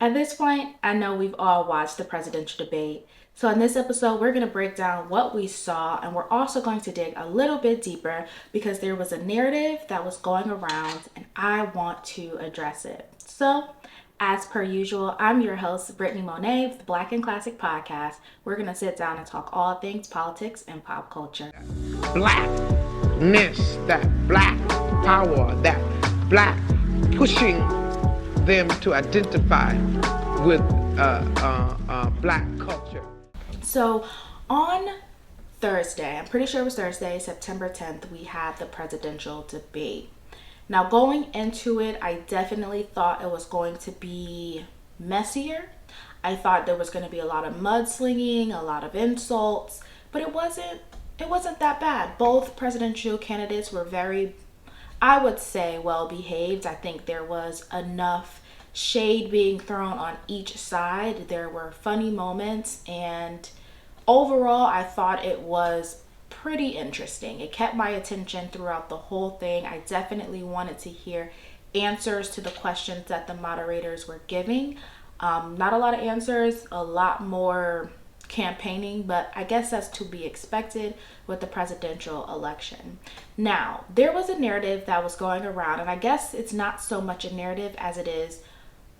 At this point, I know we've all watched the presidential debate. So, in this episode, we're going to break down what we saw, and we're also going to dig a little bit deeper because there was a narrative that was going around, and I want to address it. So, as per usual, I'm your host, Brittany Monet with the Black and Classic Podcast. We're going to sit down and talk all things politics and pop culture. Blackness, that black power, that black pushing them to identify with black culture. So, on Thursday, I'm pretty sure it was Thursday, September 10th, we had the presidential debate. Now, going into it, I definitely thought it was going to be messier. I thought there was going to be a lot of mudslinging, a lot of insults, but it wasn't that bad. Both presidential candidates were very, I would say, well behaved. I think there was enough shade being thrown on each side. There were funny moments, and overall, I thought it was pretty interesting. It kept my attention throughout the whole thing. I definitely wanted to hear answers to the questions that the moderators were giving. Not a lot of answers, a lot more campaigning, but I guess that's to be expected with the presidential election. Now, there was a narrative that was going around, and I guess it's not so much a narrative as it is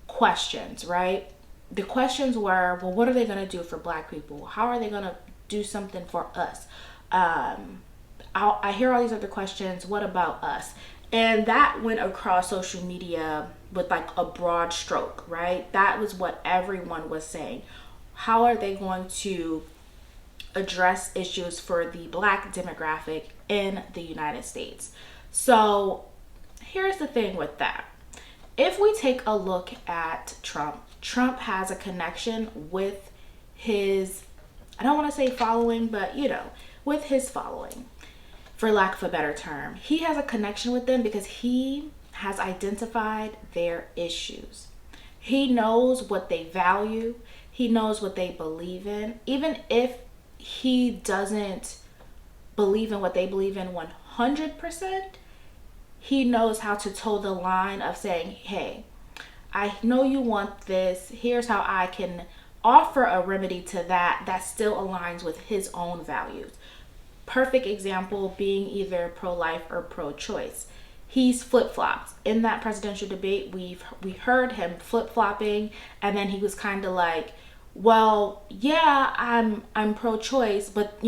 questions, right? The questions were, well, what are they going to do for Black people? How are they going to do something for us? I hear all these other questions. What about us? And that went across social media with like a broad stroke, right? That was what everyone was saying. How are they going to address issues for the Black demographic in the United States? So here's the thing with that. If we take a look at Trump has a connection with his, I don't want to say following, but with his following, for lack of a better term. He has a connection with them because he has identified their issues. He knows what they value. He knows what they believe in. Even if he doesn't believe in what they believe in 100%, he knows how to toe the line of saying, hey, I know you want this. Here's how I can offer a remedy to that still aligns with his own values. Perfect example being either pro-life or pro-choice. He's flip-flopped. In that presidential debate, we heard him flip-flopping, and then he was kind of like, well, yeah, I'm pro-choice, but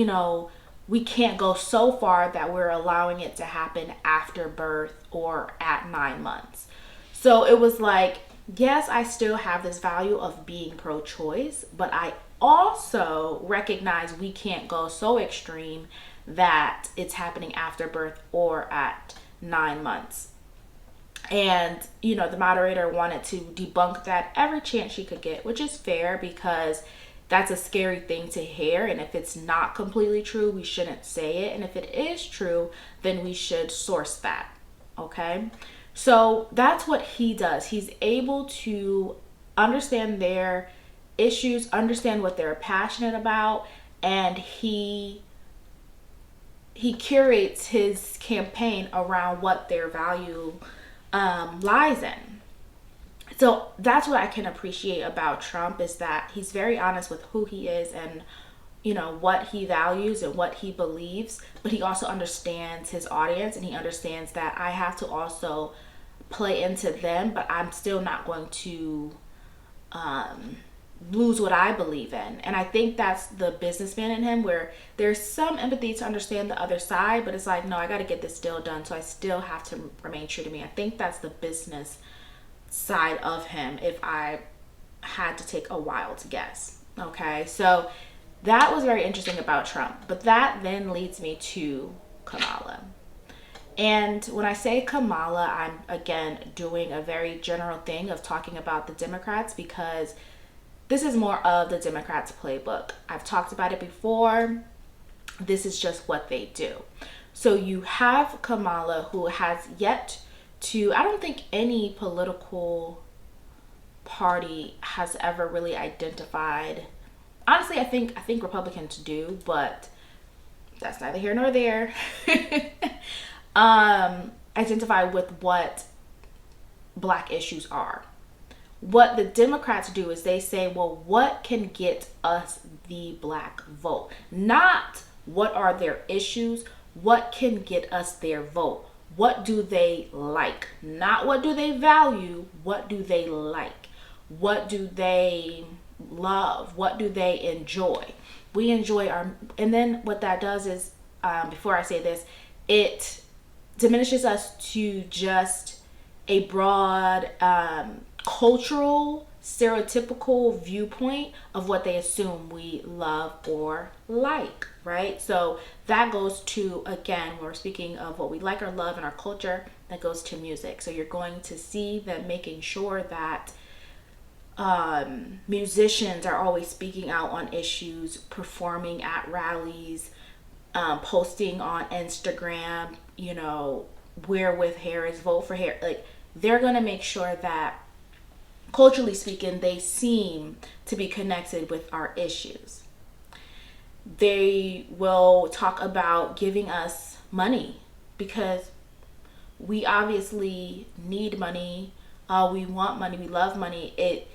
we can't go so far that we're allowing it to happen after birth or at 9 months. So it was like, yes, I still have this value of being pro-choice, but I also recognize we can't go so extreme that it's happening after birth or at 9 months. And, the moderator wanted to debunk that every chance she could get, which is fair because that's a scary thing to hear. And if it's not completely true, we shouldn't say it. And if it is true, then we should source that. Okay? So that's what he does. He's able to understand their issues, understand what they're passionate about, and he curates his campaign around what their value lies in. So that's what I can appreciate about Trump, is that he's very honest with who he is and what he values and what he believes, but he also understands his audience, and he understands that I have to also play into them, but I'm still not going to lose what I believe in. And I think that's the businessman in him, where there's some empathy to understand the other side, but it's like, no, I got to get this deal done, so I still have to remain true to me. I think that's the business side of him, if I had to take a while to guess. Okay, so that was very interesting about Trump, but that then leads me to Kamala. And when I say Kamala, I'm again doing a very general thing of talking about the Democrats because this is more of the Democrats' playbook. I've talked about it before. This is just what they do. So you have Kamala, who has yet to, I don't think any political party has ever really identified. Honestly, I think Republicans do, but that's neither here nor there. Identify with what Black issues are. What the Democrats do is they say, well, what can get us the black vote? Not what are their issues, what can get us their vote? What do they like? Not what do they value, what do they like? What do they love? What do they enjoy? We enjoy and then what that does is, before I say this, it diminishes us to just a broad cultural, stereotypical viewpoint of what they assume we love or like, right? So that goes to, again, when we're speaking of what we like or love in our culture, that goes to music. So you're going to see them making sure that musicians are always speaking out on issues, performing at rallies, posting on Instagram, wear with Harris, vote for Harris. Like, they're going to make sure that, culturally speaking, they seem to be connected with our issues. They will talk about giving us money because we obviously need money. We want money. We love money. It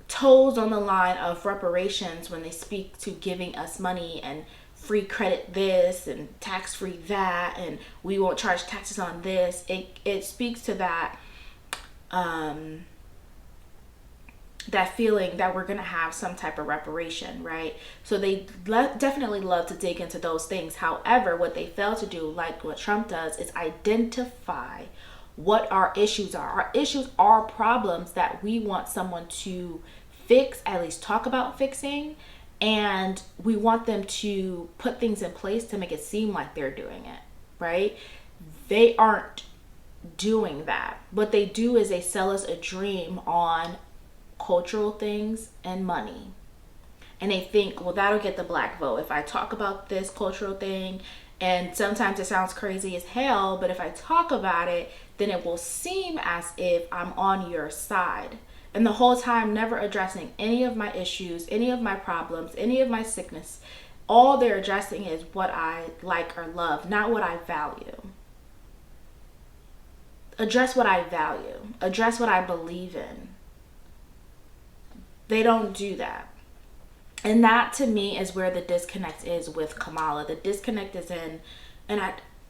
toes on the line of reparations when they speak to giving us money and free credit this and tax free that, and we won't charge taxes on this. It speaks to that that feeling that we're gonna have some type of reparation, right? So they definitely love to dig into those things. However, what they fail to do, like what Trump does, is identify what our issues are. Our issues are problems that we want someone to fix, at least talk about fixing, and we want them to put things in place to make it seem like they're doing it, right? They aren't doing that. What they do is they sell us a dream on cultural things and money. And they think, well, that'll get the black vote. If I talk about this cultural thing, and sometimes it sounds crazy as hell, but if I talk about it, then it will seem as if I'm on your side. And the whole time never addressing any of my issues, any of my problems, any of my sickness. All they're addressing is what I like or love, not what I value. Address what I value. Address what I believe in. They don't do that. And that, to me, is where the disconnect is with Kamala. The disconnect is in, and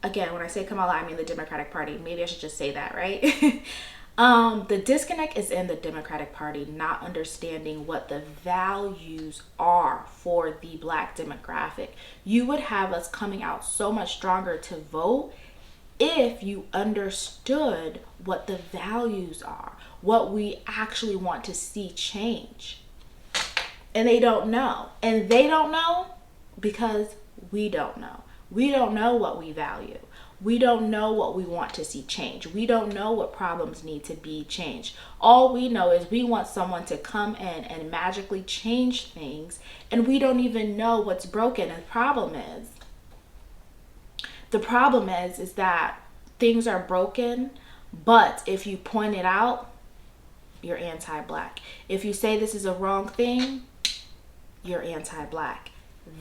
again, when I say Kamala, I mean the Democratic Party. Maybe I should just say that, right? The disconnect is in the Democratic Party not understanding what the values are for the black demographic. You would have us coming out so much stronger to vote if you understood what the values are, what we actually want to see change. And they don't know. And they don't know because we don't know. We don't know what we value. We don't know what we want to see change. We don't know what problems need to be changed. All we know is we want someone to come in and magically change things, and we don't even know what's broken. And the problem is that things are broken, but if you point it out, you're anti-black. If you say this is a wrong thing, you're anti-black.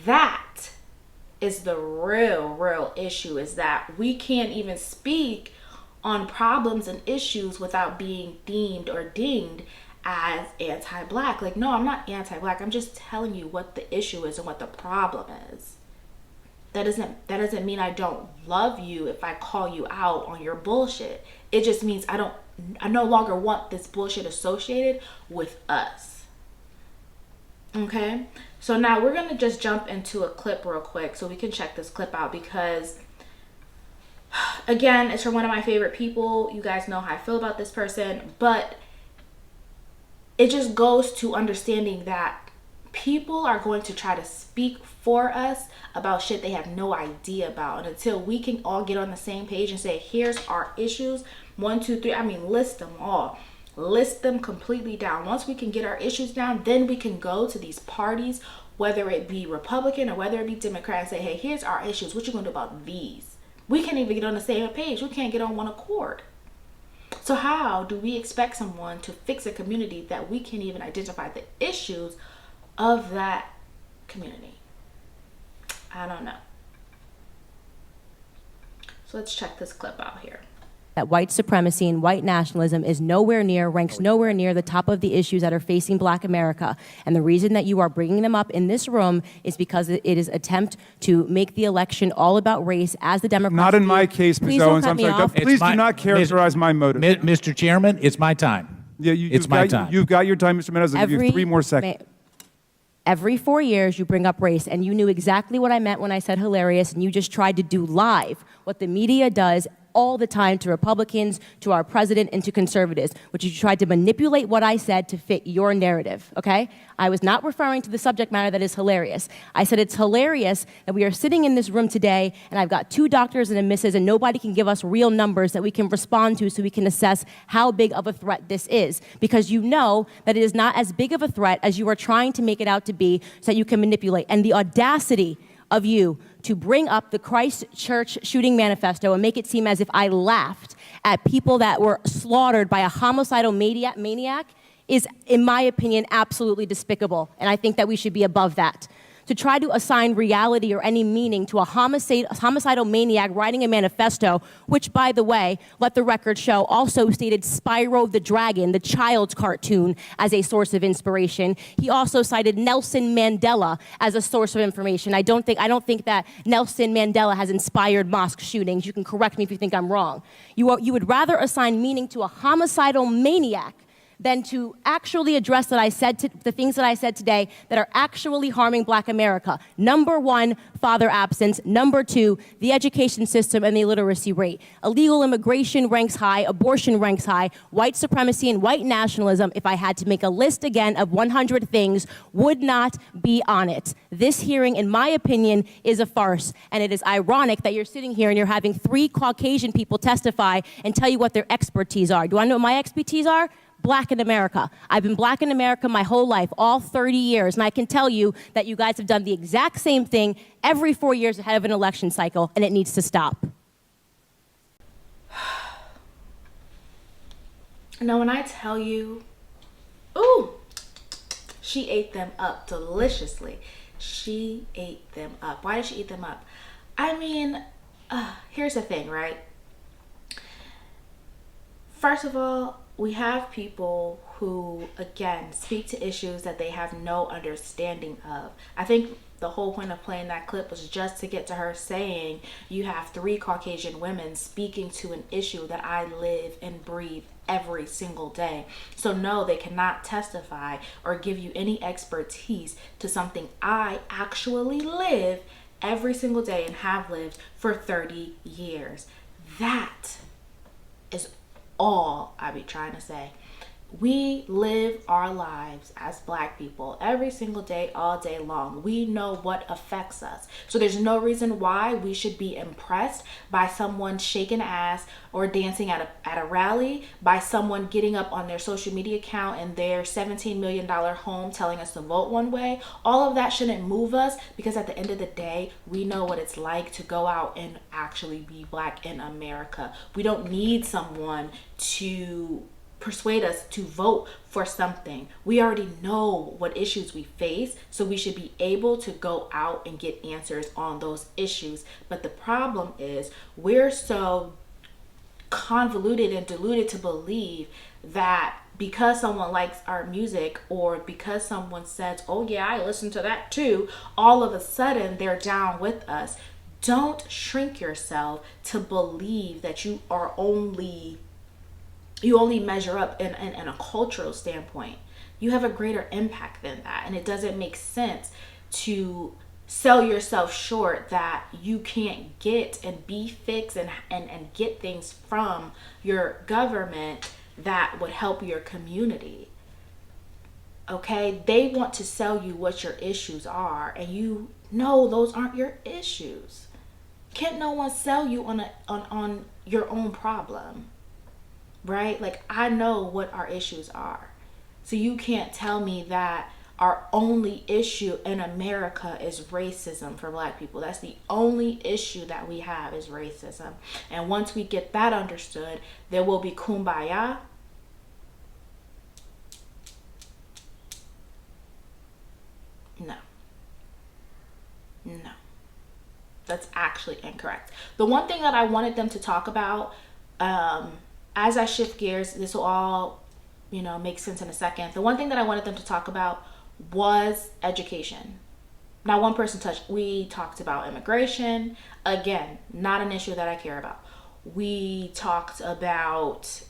That is the real issue, is that we can't even speak on problems and issues without being deemed or dinged as anti-black. Like, no, I'm not anti-black. I'm just telling you what the issue is and what the problem is. That doesn't mean I don't love you if I call you out on your bullshit. It just means I no longer want this bullshit associated with us. Okay? So now we're going to just jump into a clip real quick so we can check this clip out, because again, it's from one of my favorite people. You guys know how I feel about this person, but it just goes to understanding that people are going to try to speak for us about shit they have no idea about. And until we can all get on the same page and say, here's our issues, 1, 2, 3, list them all. List them completely down. Once we can get our issues down, then we can go to these parties, whether it be Republican or whether it be Democrat, and say, hey, here's our issues. What you gonna do about these? We can't even get on the same page. We can't get on one accord. So how do we expect someone to fix a community that we can't even identify the issues of that community? I don't know. So let's check this clip out here. that white supremacy and white nationalism is ranks nowhere near the top of the issues that are facing Black America. And the reason that you are bringing them up in this room is because it is attempt to make the election all about race, as the Democrats Not in do. my case, Ms. Please don't Owens. cut I'm me sorry. off. Please do not characterize my motive. Mr. Chairman, it's my time. Yeah, it's my time. You've got your time, Mr. Menendez. I'll give you 3 more seconds. Every 4 years, you bring up race, and you knew exactly what I meant when I said hilarious, and you just tried to do live what the media does all the time to Republicans, to our president, and to conservatives, which is you tried to manipulate what I said to fit your narrative, okay? I was not referring to the subject matter that is hilarious. I said it's hilarious that we are sitting in this room today, and I've got 2 doctors and a missus, and nobody can give us real numbers that we can respond to so we can assess how big of a threat this is. Because you know that it is not as big of a threat as you are trying to make it out to be so that you can manipulate. And the audacity of you to bring up the Christchurch shooting manifesto and make it seem as if I laughed at people that were slaughtered by a homicidal maniac is, in my opinion, absolutely despicable. And I think that we should be above that. To try to assign reality or any meaning to a homicidal maniac writing a manifesto, which, by the way, let the record show, also stated Spyro the Dragon, the child's cartoon, as a source of inspiration. He also cited Nelson Mandela as a source of information. I don't think that Nelson Mandela has inspired mosque shootings. You can correct me if you think I'm wrong. You would rather assign meaning to a homicidal maniac than to actually address the things that I said today that are actually harming Black America. Number 1, father absence. Number 2, the education system and the illiteracy rate. Illegal immigration ranks high, abortion ranks high, white supremacy and white nationalism, if I had to make a list again of 100 things, would not be on it. This hearing, in my opinion, is a farce, and it is ironic that you're sitting here and you're having 3 Caucasian people testify and tell you what their expertise are. Do I know what my expertise are? Black in America. I've been Black in America my whole life, all 30 years, and I can tell you that you guys have done the exact same thing every 4 years ahead of an election cycle, and it needs to stop. Now, when I tell you, ooh, she ate them up deliciously. She ate them up. Why did she eat them up? I mean, here's the thing, right? First of all, we have people who, again, speak to issues that they have no understanding of. I think the whole point of playing that clip was just to get to her saying you have 3 Caucasian women speaking to an issue that I live and breathe every single day. So no, they cannot testify or give you any expertise to something I actually live every single day and have lived for 30 years. That is all I be trying to say. We live our lives as Black people every single day, all day long. We know what affects us. So there's no reason why we should be impressed by someone shaking ass or dancing at a rally, by someone getting up on their social media account in their $17 million home telling us to vote one way. All of that shouldn't move us, because at the end of the day, we know what it's like to go out and actually be Black in America. We don't need someone to persuade us to vote for something. We already know what issues we face, so we should be able to go out and get answers on those issues. But the problem is we're so convoluted and deluded to believe that because someone likes our music, or because someone says, oh yeah, I listen to that too, all of a sudden they're down with us. Don't shrink yourself to believe that you only measure up in a cultural standpoint. You have a greater impact than that, and it doesn't make sense to sell yourself short that you can't get and be fixed and get things from your government that would help your community. Okay, they want to sell you what your issues are, and you know those aren't your issues. Can't no one sell you on your own problem? Right? Like, I know what our issues are. So you can't tell me that our only issue in America is racism for Black people. That's the only issue that we have, is racism. And once we get that understood, there will be kumbaya. No. That's actually incorrect. The one thing that I wanted them to talk about As I shift gears, this will all, make sense in a second. The one thing that I wanted them to talk about was education. Not one person we talked about immigration. Again, not an issue that I care about. We talked about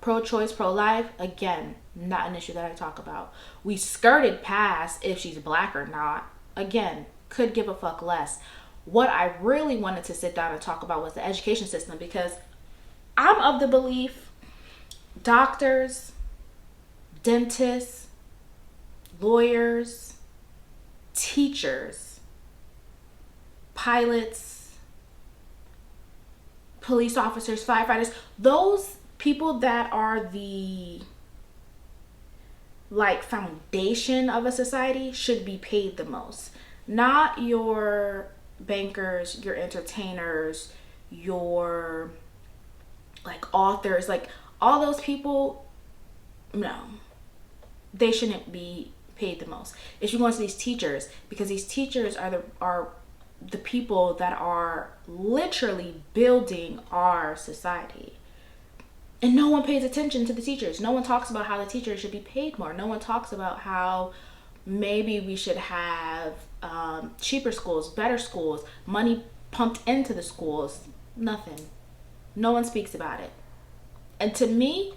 pro-choice, pro-life. Again, not an issue that I talk about. We skirted past if she's black or not. Again, could give a fuck less. What I really wanted to sit down and talk about was the education system, because I'm of the belief doctors, dentists, lawyers, teachers, pilots, police officers, firefighters, those people that are the foundation of a society should be paid the most. Not your bankers, your entertainers, your authors, all those people. No, they shouldn't be paid the most. It should go into these teachers, because these teachers are the people that are literally building our society. And no one pays attention to the teachers. No one talks about how the teachers should be paid more. No one talks about how maybe we should have cheaper schools, better schools, money pumped into the schools. Nothing. No one speaks about it. And to me,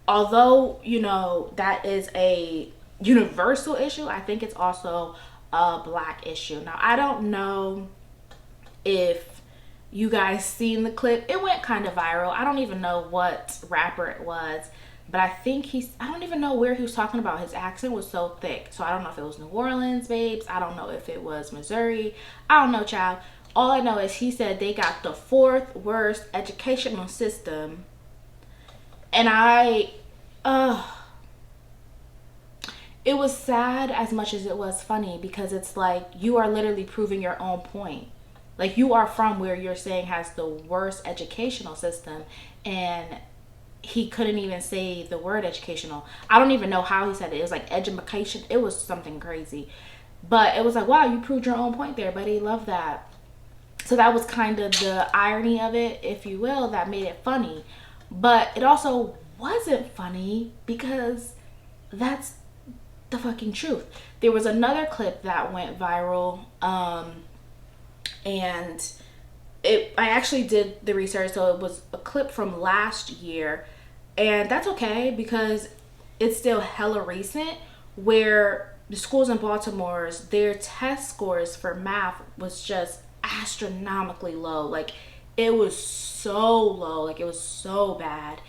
although, that is a universal issue, I think it's also a black issue. Now, I don't know if you guys seen the clip. It went kind of viral. I don't even know what rapper it was, but I think I don't even know where he was talking about. His accent was so thick. So I don't know if it was New Orleans, babes. I don't know if it was Missouri. I don't know, child. All I know is he said they got the 4th worst educational system. And it was sad as much as it was funny, because it's like you are literally proving your own point. Like, you are from where you're saying has the worst educational system, and he couldn't even say the word educational. I don't even know how he said it. It was like education. It was something crazy. But it was like, wow, you proved your own point there, buddy. Love that. So that was kind of the irony of it, if you will, that made it funny. But it also wasn't funny, because that's the fucking truth. There was another clip that went viral, and I actually did the research, so it was a clip from last year, and that's okay, because it's still hella recent, where the schools in Baltimore's, their test scores for math was just astronomically low. It was so low, it was so bad.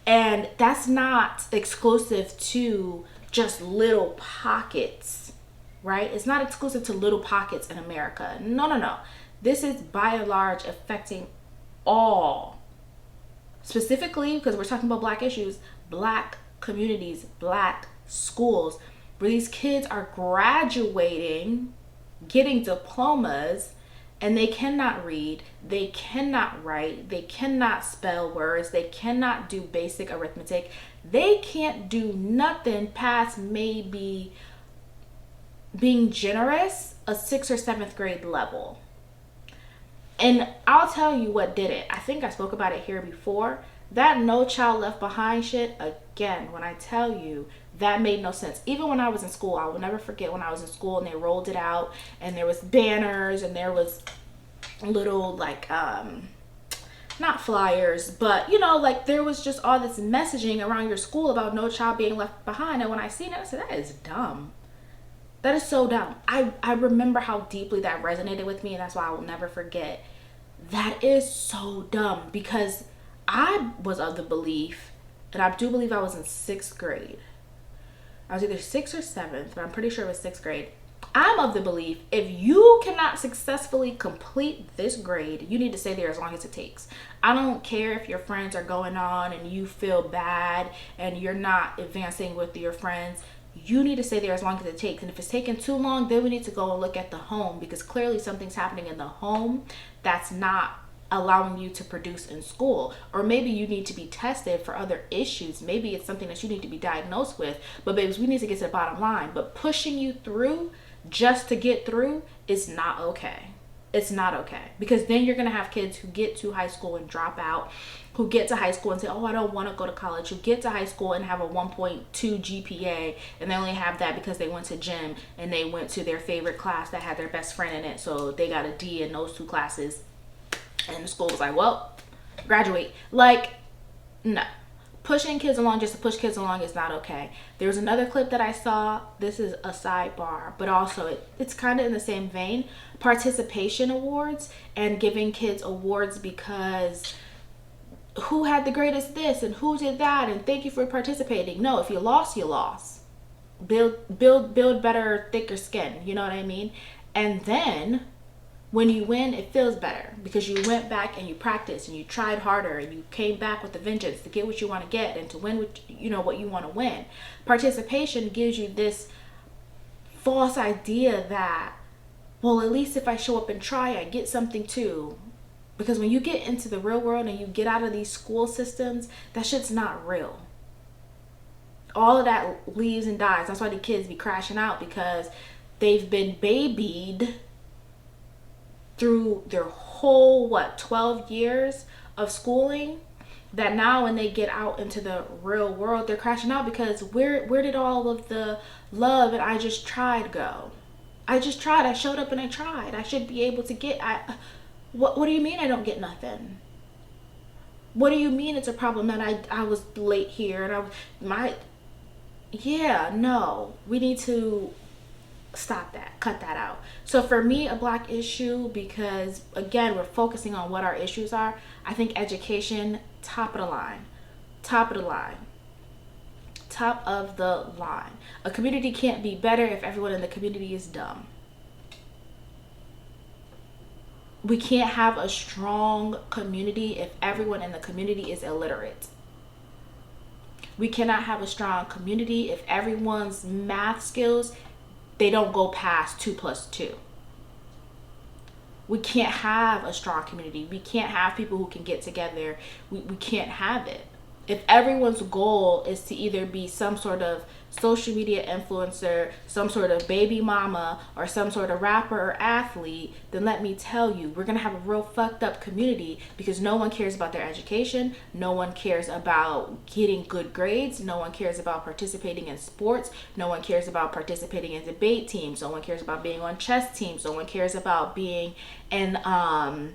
And that's not exclusive to just little pockets, right? It's not exclusive to little pockets in America. No. This is by and large affecting all. Specifically, because we're talking about black issues, black communities, black schools, where these kids are graduating, getting diplomas, and they cannot read, they cannot write, they cannot spell words, they cannot do basic arithmetic, they can't do nothing past maybe, being generous, a 6th or 7th grade level. And I'll tell you what did it. I think I spoke about it here before. That No Child Left Behind shit, again, when I tell you, that made no sense. Even when I was in school, I will never forget when I was in school and they rolled it out, and there was banners, and there was little not flyers, but there was just all this messaging around your school about no child being left behind. And when I seen it, I said, that is dumb. That is so dumb. I remember how deeply that resonated with me, and that's why I will never forget. That is so dumb, because I was of the belief, and I do believe I was in 6th grade. I was either 6th or 7th, but I'm pretty sure it was 6th grade. I'm of the belief, if you cannot successfully complete this grade, you need to stay there as long as it takes. I don't care if your friends are going on and you feel bad and you're not advancing with your friends. You need to stay there as long as it takes. And if it's taking too long, then we need to go and look at the home, because clearly something's happening in the home that's not allowing you to produce in school. Or maybe you need to be tested for other issues. Maybe it's something that you need to be diagnosed with. But babes, we need to get to the bottom line. But pushing you through just to get through is not okay. It's not okay, because then you're going to have kids who get to high school and drop out, who get to high school and say, oh, I don't want to go to college, who get to high school and have a 1.2 GPA, and they only have that because they went to gym and they went to their favorite class that had their best friend in it, so they got a D in those two classes, and the school was like, well, graduate. Like, no. Pushing kids along just to push kids along is not okay. There was another clip that I saw. This is a sidebar, but also it's kind of in the same vein. Participation awards and giving kids awards because who had the greatest this and who did that and thank you for participating. No, if you lost, you lost. Build better, thicker skin. You know what I mean? And then when you win, it feels better because you went back and you practiced and you tried harder and you came back with a vengeance to get what you want to get and to win what you want to win. Participation gives you this false idea that, well, at least if I show up and try, I get something too. Because when you get into the real world and you get out of these school systems, that shit's not real. All of that leaves and dies. That's why the kids be crashing out, because they've been babied through their whole 12 years of schooling, that now when they get out into the real world, they're crashing out because where did all of the love and I just tried go? I just tried. I showed up and I tried. I should be able to get. What do you mean I don't get nothing? What do you mean it's a problem that I was late here and no, we need to stop that, cut that out. So for me, a black issue, because again, we're focusing on what our issues are. I think education, top of the line. A community can't be better if everyone in the community is dumb. We can't have a strong community if everyone in the community is illiterate. We cannot have a strong community if everyone's math skills, they don't go past 2 + 2. We can't have a strong community. We can't have people who can get together. We can't have it. If everyone's goal is to either be some sort of social media influencer, some sort of baby mama, or some sort of rapper or athlete, then let me tell you, we're going to have a real fucked up community, because no one cares about their education. No one cares about getting good grades. No one cares about participating in sports. No one cares about participating in debate teams. No one cares about being on chess teams. No one cares about being in, oh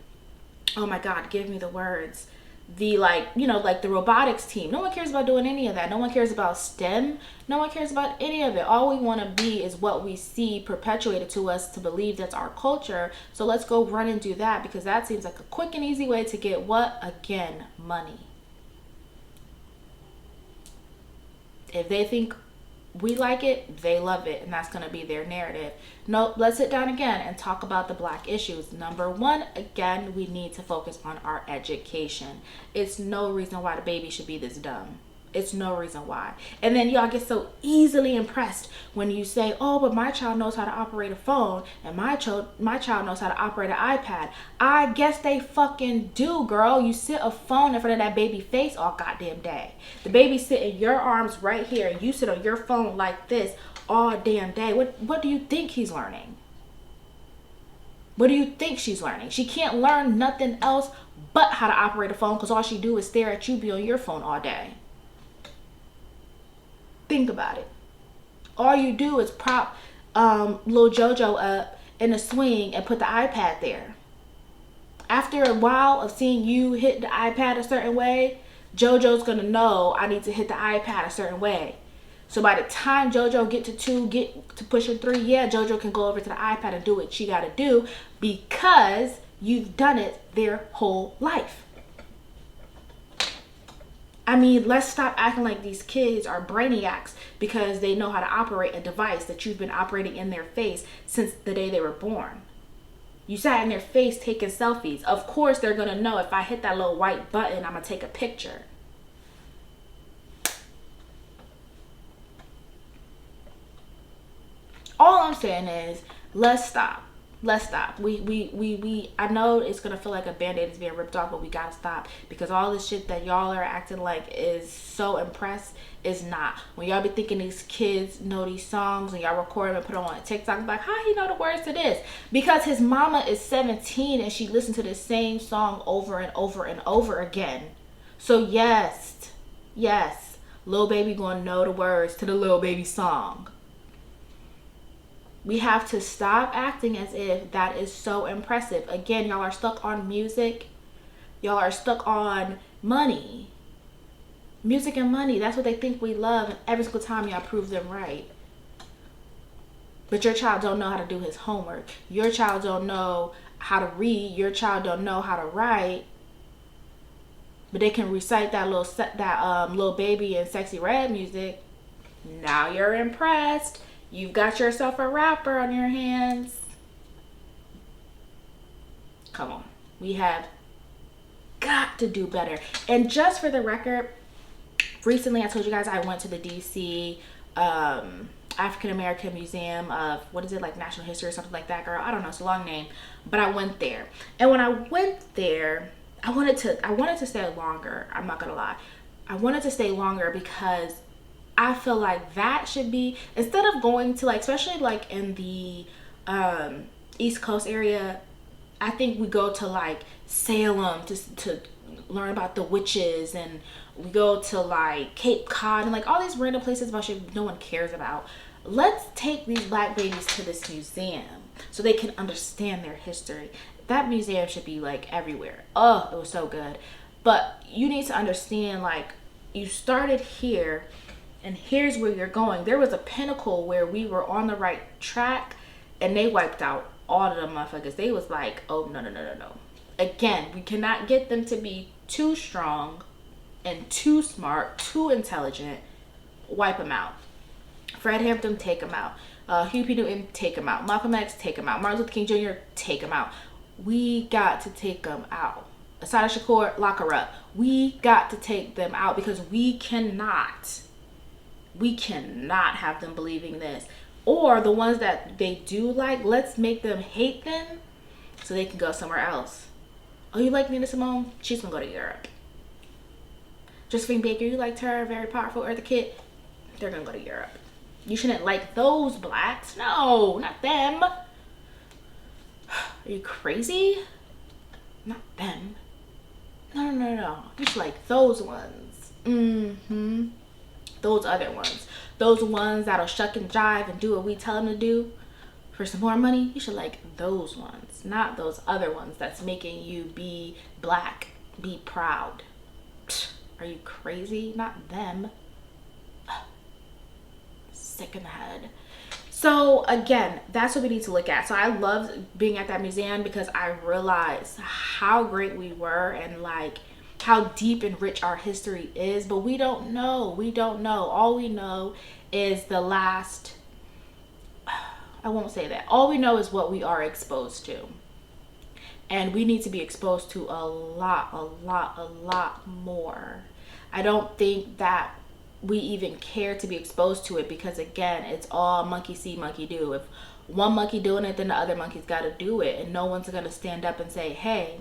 my God, give me the words. The like the robotics team. No one cares about doing any of that. No one cares about STEM. No one cares about any of it. All we want to be is what we see perpetuated to us to believe that's our culture. So let's go run and do that, because that seems like a quick and easy way to get what? Again, money. If they think we like it, they love it, and that's going to be their narrative. No, let's sit down again and talk about the black issues. Number one, again, we need to focus on our education. It's no reason why the baby should be this dumb. It's no reason why. And then y'all get so easily impressed when you say, oh, but my child knows how to operate a phone, and my child knows how to operate an iPad. I guess they fucking do, girl. You sit a phone in front of that baby face all goddamn day. The baby sit in your arms right here, and you sit on your phone like this all damn day. What do you think he's learning? What do you think she's learning? She can't learn nothing else but how to operate a phone, because all she do is stare at you, be on your phone all day. Think about it. All you do is prop little JoJo up in a swing and put the iPad there. After a while of seeing you hit the iPad a certain way, JoJo's gonna know I need to hit the iPad a certain way. So by the time JoJo get to 2, get to pushing 3, yeah, JoJo can go over to the iPad and do what she gotta do, because you've done it their whole life. I mean, let's stop acting like these kids are brainiacs because they know how to operate a device that you've been operating in their face since the day they were born. You sat in their face taking selfies. Of course, they're going to know if I hit that little white button, I'm going to take a picture. All I'm saying is, let's stop. Let's stop. I know it's gonna feel like a band-aid is being ripped off, but we gotta stop, because all this shit that y'all are acting like is so impressed is not. When y'all be thinking these kids know these songs and y'all record them and put them on TikTok, like, how he know the words to this? Because his mama is 17 and she listened to the same song over and over and over again. So yes, Lil Baby gonna know the words to the Lil Baby song. We have to stop acting as if that is so impressive. Again, y'all are stuck on music. Y'all are stuck on money. Music and money, that's what they think we love, and every single time y'all prove them right. But your child don't know how to do his homework. Your child don't know how to read. Your child don't know how to write. But they can recite that Lil Baby and Sexy Red music. Now you're impressed. You've got yourself a rapper on your hands. Come on. We have got to do better. And just for the record, recently I told you guys I went to the DC African American Museum of, what is it, like National History or something like that, girl? I don't know, it's a long name. But I went there. And when I went there, I wanted to stay longer. I'm not gonna lie. I wanted to stay longer because I feel like that should be, instead of going to, like, especially like in the East Coast area, I think we go to like Salem to learn about the witches, and we go to like Cape Cod and like all these random places about shit no one cares about. Let's take these black babies to this museum so they can understand their history. That museum should be like everywhere. Oh, it was so good. But you need to understand, like, you started here and here's where you're going. There was a pinnacle where we were on the right track and they wiped out all of them motherfuckers. They was like, oh, no. Again, we cannot get them to be too strong and too smart, too intelligent. Wipe them out. Fred Hampton, take him out. Huey P. Newton, take him out. Malcolm X, take him out. Martin Luther King Jr., take him out. We got to take them out. Assata Shakur, lock her up. We got to take them out because we cannot have them believing this. Or the ones that they do like, let's make them hate them so they can go somewhere else. Oh, you like Nina Simone? She's gonna go to Europe. Josephine Baker, you liked her, very powerful Eartha Kitt. They're gonna go to Europe. You shouldn't like those blacks. No, not them. Are you crazy? Not them. No. You should like those ones. Those other ones. Those ones that'll shuck and jive and do what we tell them to do for some more money. You should like those ones, not those other ones that's making you be black, be proud. Psh, are you crazy? Not them. Sick in the head. So again, that's what we need to look at. So I loved being at that museum because I realized how great we were and like how deep and rich our history is, but we don't know. All we know is the last, I won't say that. All we know is what we are exposed to. And we need to be exposed to a lot more. I don't think that we even care to be exposed to it because, again, it's all monkey see, monkey do. If one monkey doing it, then the other monkey's got to do it. And no one's going to stand up and say, hey,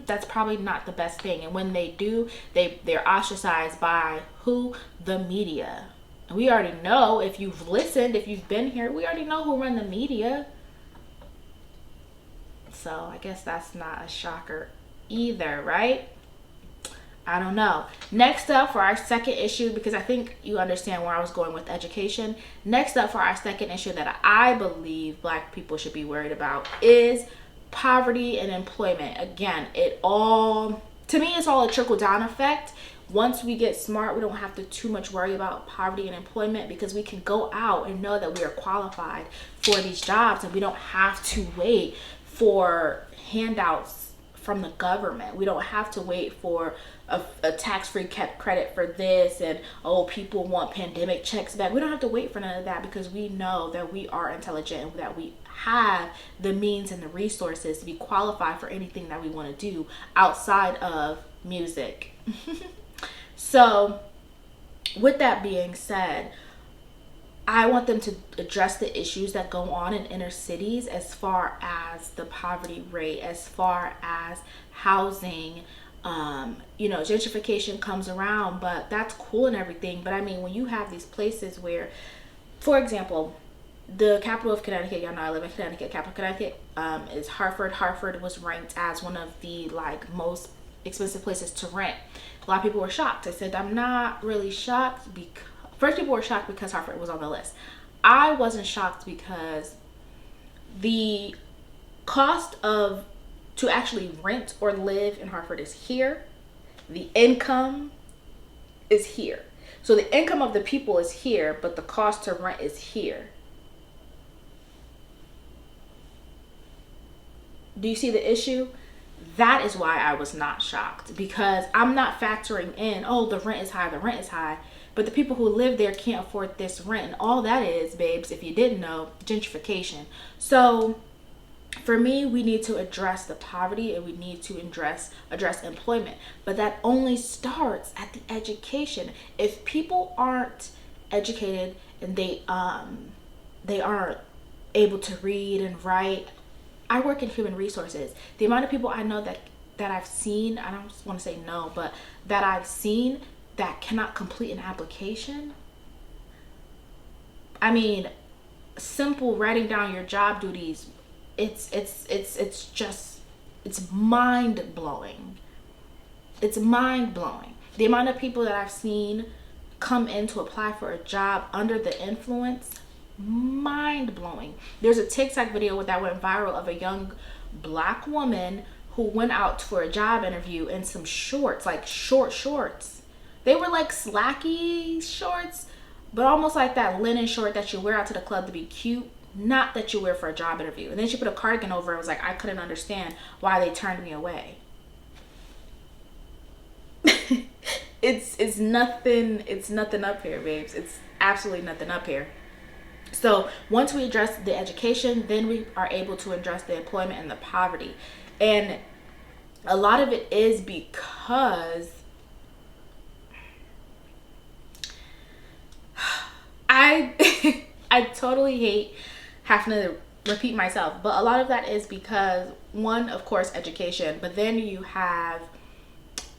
that's probably not the best thing. And when they do, they're ostracized by who? The media. And we already know, if you've listened, if you've been here, we already know who run the media. So I guess that's not a shocker either, right? I don't know. Next up for our second issue, because I think you understand where I was going with education. Next up for our second issue that I believe black people should be worried about is poverty and employment. Again, to me, it's all a trickle-down effect. Once we get smart, we don't have to too much worry about poverty and employment because we can go out and know that we are qualified for these jobs and we don't have to wait for handouts from the government. We don't have to wait for a tax-free credit for this and, oh, people want pandemic checks back. We don't have to wait for none of that because we know that we are intelligent and that we have the means and the resources to be qualified for anything that we want to do outside of music. So with that being said, I want them to address the issues that go on in inner cities as far as the poverty rate, as far as housing. Gentrification comes around, but that's cool and everything. But I mean, when you have these places where, for example, the capital of Connecticut, y'all know I live in Connecticut, capital of Connecticut is Hartford. Hartford was ranked as one of the most expensive places to rent. A lot of people were shocked. I said, I'm not really shocked because, first people were shocked because Hartford was on the list. I wasn't shocked because the cost of to actually rent or live in Hartford is here. The income is here. So the income of the people is here, but the cost to rent is here. Do you see the issue? That is why I was not shocked, because I'm not factoring in, oh, the rent is high, but the people who live there can't afford this rent. And all that is, babes, if you didn't know, gentrification. So for me, we need to address the poverty and we need to address employment. But that only starts at the education. If people aren't educated and they aren't able to read and write. I work in human resources. The amount of people I know that I've seen, I don't want to say no, but that I've seen that cannot complete an application. I mean, simple writing down your job duties, it's mind blowing. It's mind blowing. The amount of people that I've seen come in to apply for a job under the influence, mind blowing. There's a TikTok video that went viral of a young black woman who went out for a job interview in some shorts, like short shorts. They were like slacky shorts, but almost like that linen short that you wear out to the club to be cute, not that you wear for a job interview. And then she put a cardigan over it. It was like, I couldn't understand why they turned me away. It's nothing up here, babes. It's absolutely nothing up here. So once we address the education, then we are able to address the employment and the poverty. And a lot of it is because I totally hate having to repeat myself, but a lot of that is because, one, of course, education, but then you have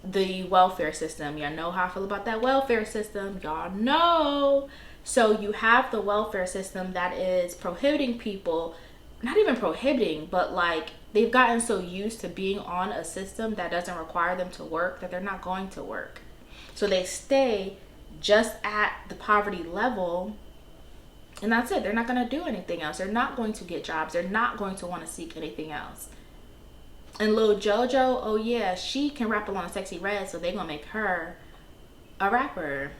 the welfare system. Y'all know how I feel about that welfare system. Y'all know. So you have the welfare system that is prohibiting people, not even prohibiting, but like they've gotten so used to being on a system that doesn't require them to work that they're not going to work. So they stay just at the poverty level, and that's it. They're not going to do anything else. They're not going to get jobs. They're not going to want to seek anything else. And Lil JoJo, oh yeah, she can rap along Sexy Red, so they're going to make her a rapper.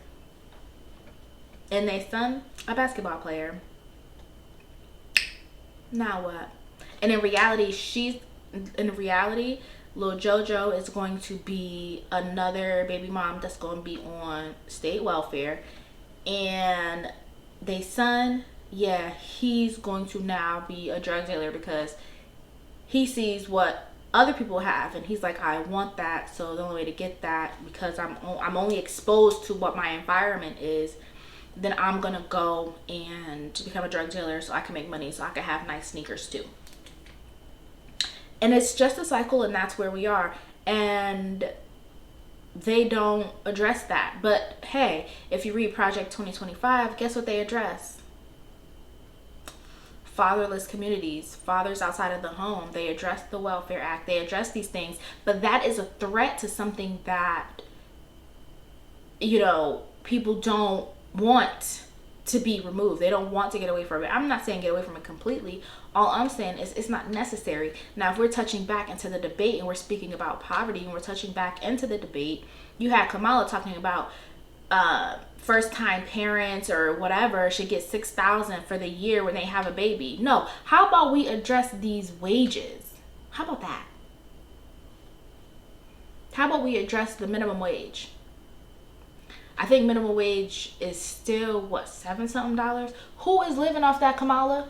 And they son, a basketball player. Now what? And in reality, Lil JoJo is going to be another baby mom that's going to be on state welfare. And they son, yeah, he's going to now be a drug dealer because he sees what other people have, and he's like, I want that. So the only way to get that, because I'm only exposed to what my environment is, then I'm gonna go and become a drug dealer so I can make money, so I can have nice sneakers too. And it's just a cycle, and that's where we are. And they don't address that. But hey, if you read Project 2025, guess what they address? Fatherless communities, fathers outside of the home. They address the Welfare Act. They address these things. But that is a threat to something that, people don't want to be removed. They don't want to get away from it. I'm not saying get away from it completely. All I'm saying is it's not necessary. Now, if we're touching back into the debate and we're speaking about poverty and we're touching back into the debate, you had Kamala talking about first-time parents or whatever should get $6,000 for the year when they have a baby. No, how about we address these wages? How about that? How about we address the minimum wage? I think minimum wage is still, $7-something? Who is living off that, Kamala?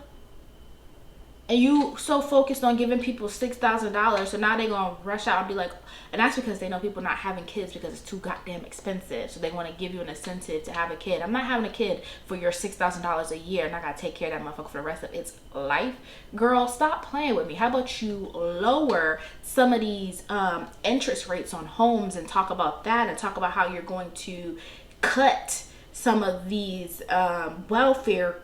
And you so focused on giving people $6,000, so now they're gonna rush out and be like, and that's because they know people not having kids because it's too goddamn expensive. So they want to give you an incentive to have a kid. I'm not having a kid for your $6,000 a year, and I gotta take care of that motherfucker for the rest of its life. Girl, stop playing with me. How about you lower some of these interest rates on homes and talk about that, and talk about how you're going to cut some of these welfare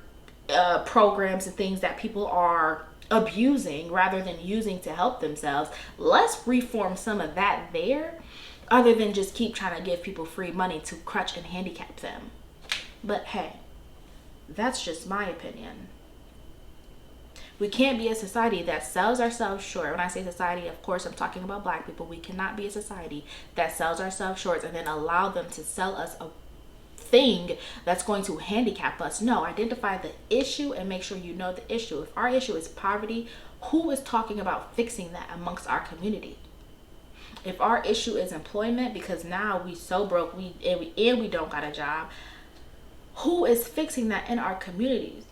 programs and things that people are abusing rather than using to help themselves. Let's reform some of that there, other than just keep trying to give people free money to crutch and handicap them. But hey, that's just my opinion. We can't be a society that sells ourselves short. When I say society, of course, I'm talking about black people. We cannot be a society that sells ourselves short and then allow them to sell us a thing that's going to handicap us. No, identify the issue and make sure you know the issue. If our issue is poverty, who is talking about fixing that amongst our community? If our issue is employment, because now we so broke, we don't got a job, who is fixing that in our communities?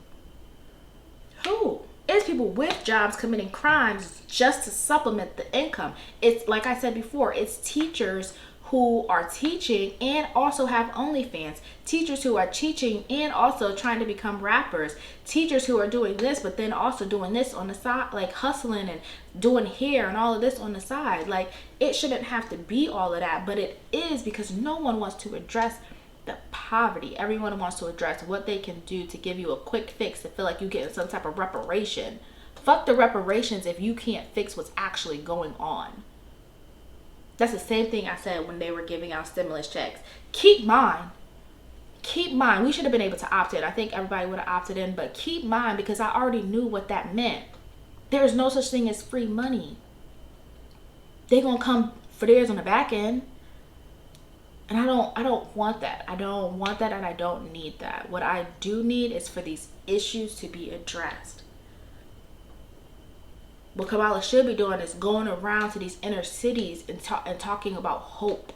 Who? It's people with jobs committing crimes just to supplement the income. It's like I said before, it's teachers who are teaching and also have OnlyFans. Teachers who are teaching and also trying to become rappers. Teachers who are doing this but then also doing this on the side, like hustling and doing hair and all of this on the side. Like, it shouldn't have to be all of that, but it is, because no one wants to address the poverty. Everyone wants to address what they can do to give you a quick fix to feel like you're getting some type of reparation. Fuck the reparations if you can't fix what's actually going on. That's the same thing I said when they were giving out stimulus checks. Keep in mind, we should have been able to opt in. I think everybody would have opted in, but keep in mind, because I already knew what that meant. There's no such thing as free money. They're going to come for theirs on the back end. And I don't want that. I don't want that, and I don't need that. What I do need is for these issues to be addressed. What Kamala should be doing is going around to these inner cities and talking about hope,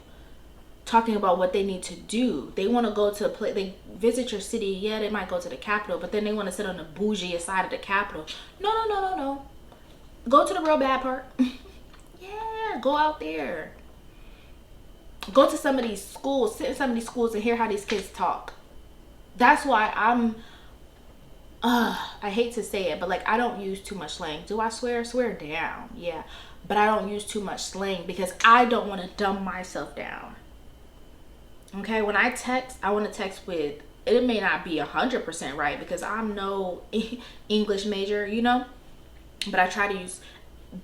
talking about what they need to do. They want to go to a place, they visit your city. Yeah, they might go to the Capitol, but then they want to sit on the bougie side of the Capitol. No. Go to the real bad part. Yeah, go out there. Go to some of these schools, sit in some of these schools and hear how these kids talk. That's why I hate to say it, but like, I don't use too much slang. Do I swear? Swear down. Yeah. But I don't use too much slang because I don't want to dumb myself down. Okay? When I text, I want to text with, it may not be 100% right because I'm no English major, you know? But I try to use,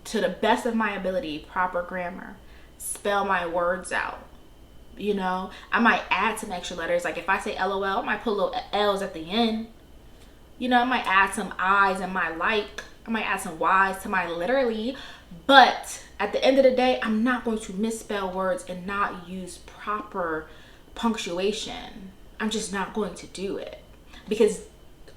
to the best of my ability, proper grammar. Spell my words out. You know? I might add some extra letters. Like if I say LOL, I might put little L's at the end. You know, I might add some I's in my like. I might add some Y's to my literally. But at the end of the day, I'm not going to misspell words and not use proper punctuation. I'm just not going to do it. Because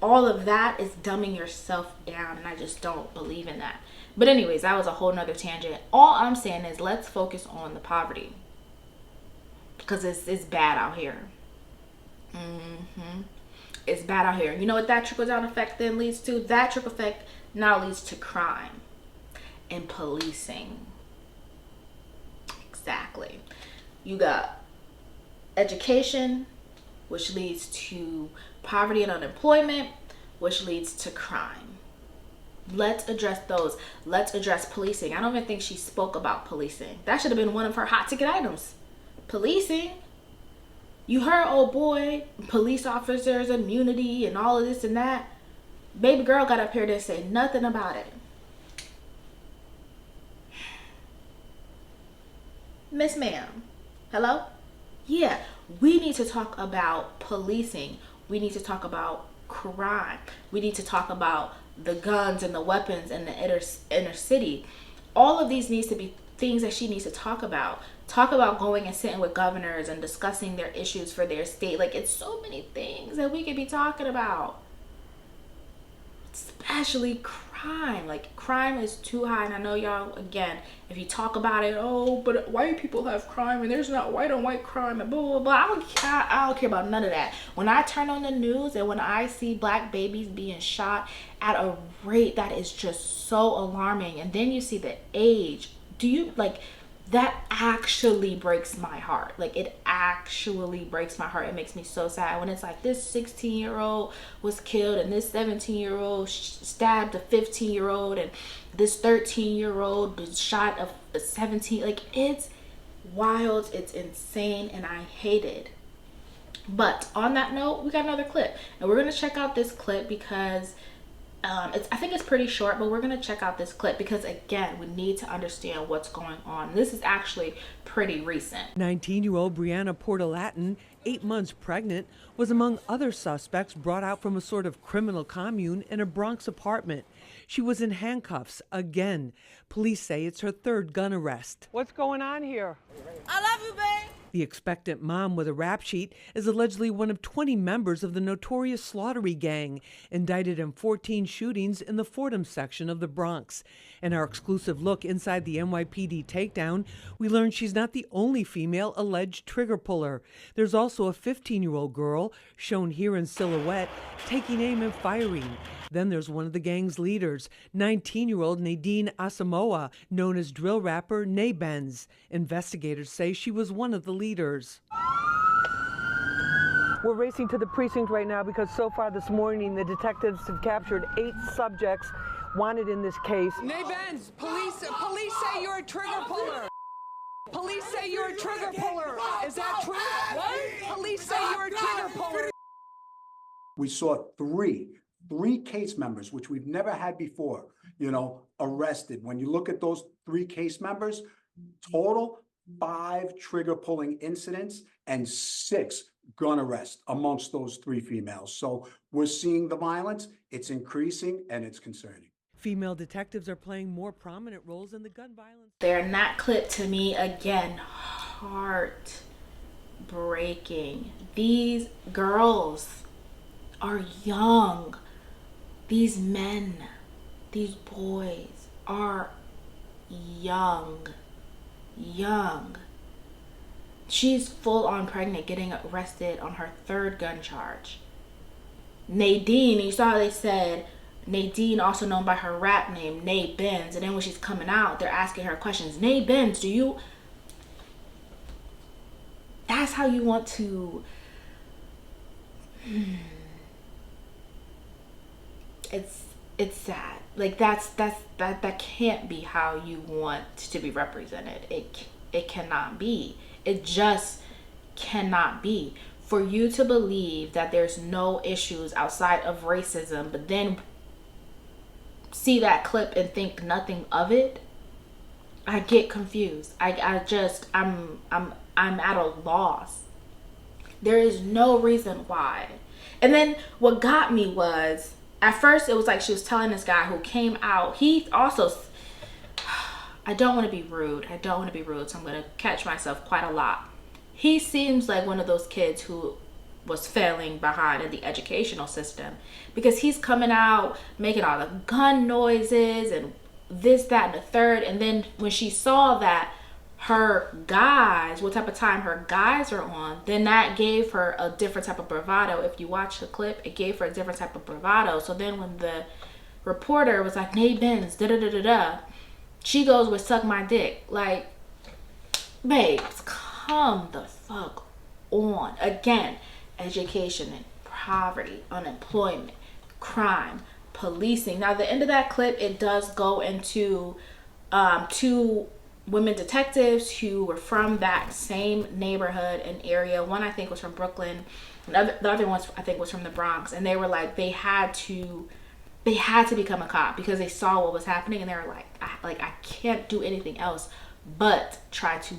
all of that is dumbing yourself down. And I just don't believe in that. But anyways, that was a whole nother tangent. All I'm saying is let's focus on the poverty. Because it's bad out here. It's bad out here. You know what that trickle-down effect then leads to? That trickle effect now leads to crime and policing. Exactly. You got education, which leads to poverty and unemployment, which leads to crime. Let's address those. Let's address policing. I don't even think she spoke about policing. That should have been one of her hot ticket items. Policing. You heard, old boy, police officers, immunity, and all of this and that. Baby girl got up here to say nothing about it. Miss Ma'am, hello? Yeah, we need to talk about policing. We need to talk about crime. We need to talk about the guns and the weapons in the inner city. All of these needs to be things that she needs to talk about. Talk about going and sitting with governors and discussing their issues for their state. Like, it's so many things that we could be talking about. Especially crime. crime. Like, crime is too high. And I know y'all, again, if you talk about it, oh, but white people have crime and there's not white on white crime and blah, blah, blah. I don't care about none of that. When I turn on the news and when I see black babies being shot at a rate that is just so alarming, and then you see the age, that actually breaks my heart. Like, it actually breaks my heart. It makes me so sad when it's like this 16-year-old was killed and this 17-year-old stabbed a 15-year-old and this 13-year-old shot a 17. Like, it's wild, it's insane, and I hate it. But on that note, we got another clip, and we're gonna check out this clip because I think it's pretty short, but we're gonna check out this clip because, again, we need to understand what's going on. This is actually pretty recent. 19-year-old Brianna Portalatin, 8 months pregnant, was among other suspects brought out from a sort of criminal commune in a Bronx apartment. She was in handcuffs again. Police say it's her third gun arrest. What's going on here? I love you, babe. The expectant mom with a rap sheet is allegedly one of 20 members of the notorious Slaughtery Gang, indicted in 14 shootings in the Fordham section of the Bronx. In our exclusive look inside the NYPD takedown, we learn she's not the only female alleged trigger puller. There's also a 15-year-old girl, shown here in silhouette, taking aim and firing. Then there's one of the gang's leaders, 19-year-old Nadine Asamoah, known as drill rapper Nay Benz. Investigators say she was one of the leaders. We're racing to the precinct right now because so far this morning the detectives have captured 8 subjects wanted in this case. Nay Benz, police say you're a trigger puller. Police say you're a trigger puller. Is that true? What? Police say you're a trigger puller. We saw three case members, which we've never had before, arrested. When you look at those 3 case members, total 5 trigger pulling incidents and 6 gun arrests amongst those 3 females. So we're seeing the violence, it's increasing, and it's concerning. Female detectives are playing more prominent roles in the gun violence. They're not clip to me, again, heartbreaking. These girls are young. These men, these boys are young. She's full on pregnant, getting arrested on her 3rd gun charge. Nadine, you saw how they said Nadine, also known by her rap name, Nay Benz. And then when she's coming out, they're asking her questions. Nay Benz, that's how you want to... It's sad. Like, that can't be how you want to be represented. It cannot be. It just cannot be. For you to believe that there's no issues outside of racism, but then see that clip and think nothing of it, I get confused. I'm at a loss. There is no reason why. And then what got me was, at first it was like she was telling this guy who came out, he also, I don't want to be rude, so I'm going to catch myself quite a lot. He seems like one of those kids who was failing behind in the educational system, because he's coming out making all the gun noises and this, that, and the third. And then when she saw that her guys, what type of time her guys are on, then that gave her a different type of bravado. If you watch the clip, it gave her a different type of bravado. So then when the reporter was like, Nay Benz, da-da-da-da-da, she goes with suck my dick. Like, babes, come the fuck on. Again, education and poverty, unemployment, crime, policing. Now, at the end of that clip, it does go into 2 women detectives who were from that same neighborhood and area. One, I think, was from Brooklyn. The other one, I think, was from the Bronx. And they were like, they had to become a cop because they saw what was happening, and they were like, I can't do anything else but try to,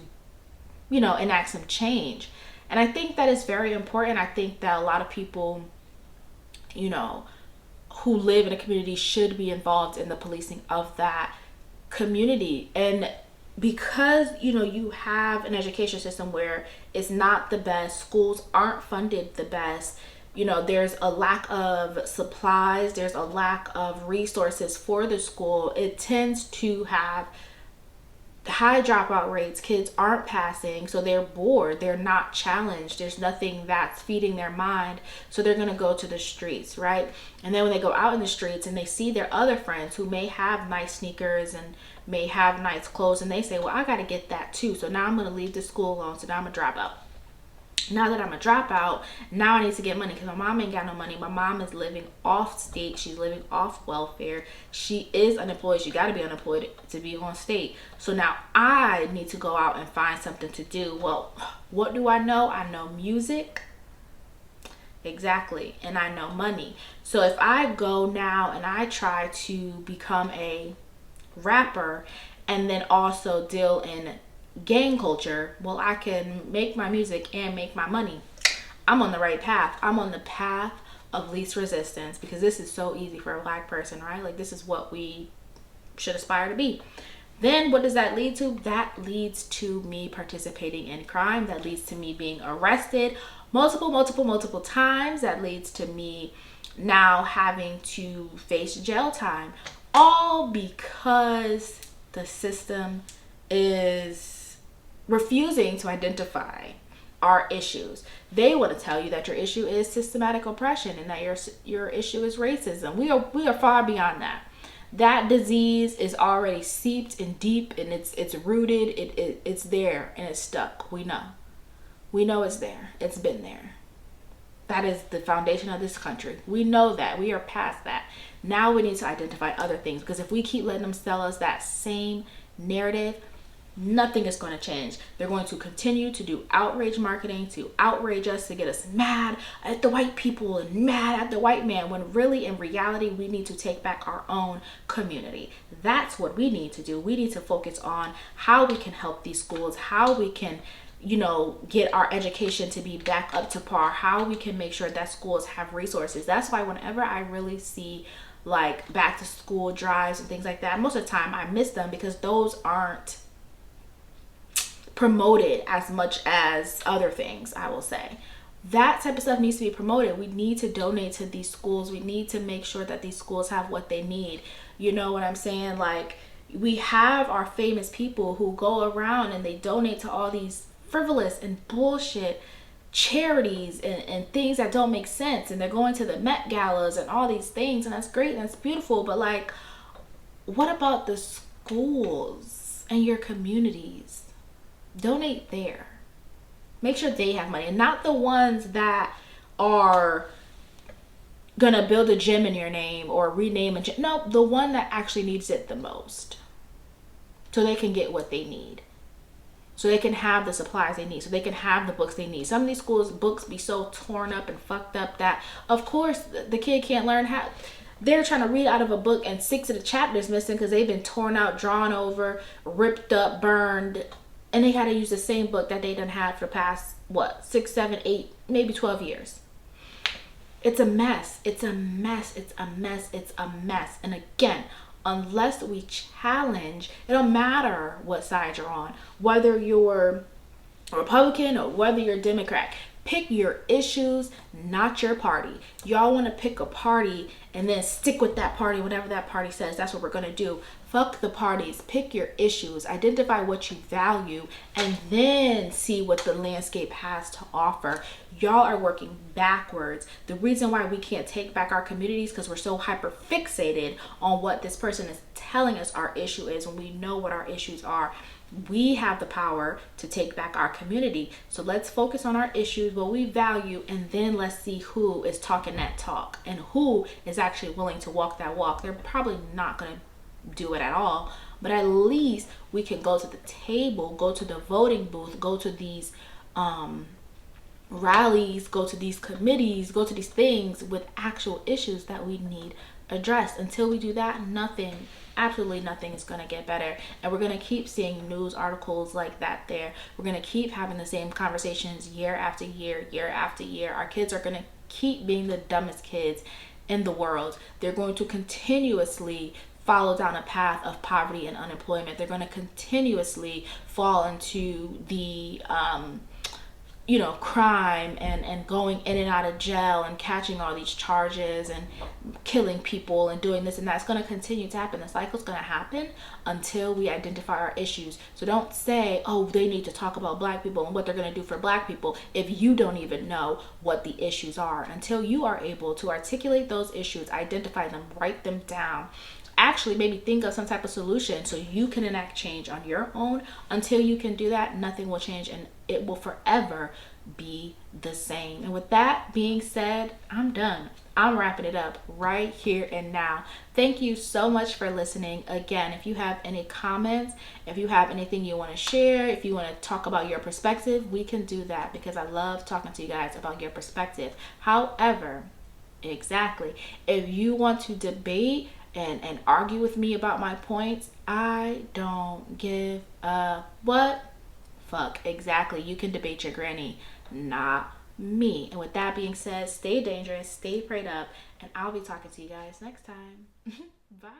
enact some change. And I think that is very important. I think that a lot of people, who live in a community should be involved in the policing of that community. And because, you have an education system where it's not the best, schools aren't funded the best, there's a lack of supplies, there's a lack of resources for the school. It tends to have high dropout rates. Kids aren't passing, so they're bored, they're not challenged, there's nothing that's feeding their mind, so they're going to go to the streets, right? And then when they go out in the streets and they see their other friends who may have nice sneakers and may have nice clothes, and they say, well, I got to get that too, so now I'm going to leave the school alone, so now I'm going to drop out. Now that I'm a dropout, now I need to get money because my mom ain't got no money. My mom is living off state. She's living off welfare. She is unemployed. She got to be unemployed to be on state. So now I need to go out and find something to do. Well, what do I know? I know music. Exactly. And I know money. So if I go now and I try to become a rapper and then also deal in gang culture, well, I can make my music and make my money. I'm on the right path. I'm on the path of least resistance because this is so easy for a Black person, right? Like, this is what we should aspire to be. Then what does that lead to? That leads to me participating in crime. That leads to me being arrested multiple times. That leads to me now having to face jail time, all because the system is refusing to identify our issues. They want to tell you that your issue is systematic oppression and that your issue is racism. We are far beyond that. That disease is already seeped in deep, and it's rooted. It's there and it's stuck. We know it's there. It's been there. That is the foundation of this country. We know that. We are past that. Now we need to identify other things, because if we keep letting them sell us that same narrative, nothing is going to change. They're going to continue to do outrage marketing to outrage us, to get us mad at the white people and mad at the white man, when really in reality we need to take back our own community. That's what we need to do. We need to focus on how we can help these schools, how we can get our education to be back up to par, how we can make sure that schools have resources. That's why whenever I really see like back to school drives and things like that, most of the time I miss them because those aren't promoted as much as other things. I will say that type of stuff needs to be promoted. We need to donate to these schools. We need to make sure that these schools have what they need. You know what I'm saying? Like, we have our famous people who go around and they donate to all these frivolous and bullshit charities and things that don't make sense, and they're going to the Met Galas and all these things, and that's great and that's beautiful, but like, what about the schools and your communities? Donate there. Make sure they have money, and not the ones that are gonna build a gym in your name or rename a gym. No, the one that actually needs it the most, so they can get what they need, so they can have the supplies they need, so they can have the books they need. Some of these schools' books be so torn up and fucked up that, of course, the kid can't learn how. They're trying to read out of a book and 6 of the chapters missing because they've been torn out, drawn over, ripped up, burned, and they got to use the same book that they done had for the past, 6, 7, 8, maybe 12 years. It's a mess. It's a mess. It's a mess. It's a mess. And again, unless we challenge, it don't matter what side you're on, whether you're a Republican or whether you're a Democrat. Pick your issues, not your party. Y'all want to pick a party and then stick with that party, whatever that party says. That's what we're going to do. Fuck the parties. Pick your issues. Identify what you value, and then see what the landscape has to offer. Y'all are working backwards. The reason why we can't take back our communities because we're so hyper fixated on what this person is telling us our issue is, when we know what our issues are. We have the power to take back our community. So let's focus on our issues, what we value, and then let's see who is talking that talk and who is actually willing to walk that walk. They're probably not going to do it at all, but at least we can go to the table, go to the voting booth, go to these rallies, go to these committees, go to these things with actual issues that we need addressed. Until we do that, nothing, absolutely nothing is going to get better. And we're going to keep seeing news articles like that there. We're going to keep having the same conversations year after year, year after year. Our kids are going to keep being the dumbest kids in the world. They're going to continuously follow down a path of poverty and unemployment. They're going to continuously fall into the crime and going in and out of jail and catching all these charges and killing people and doing this and that. It's going to continue to happen. The cycle's going to happen until we identify our issues. So don't say, oh, they need to talk about black people and what they're going to do for black people if you don't even know what the issues are. Until you are able to articulate those issues, identify them, write them down, actually maybe think of some type of solution so you can enact change on your own. Until you can do that, nothing will change, and it will forever be the same. And with that being said, I'm done. I'm wrapping it up right here and now. Thank you so much for listening. Again, if you have any comments, if you have anything you want to share, if you want to talk about your perspective, we can do that, because I love talking to you guys about your perspective. However, exactly, if you want to debate and argue with me about my points, I don't give a what? Fuck. Exactly. You can debate your granny, not me. And with that being said, stay dangerous, stay prayed up, and I'll be talking to you guys next time. Bye.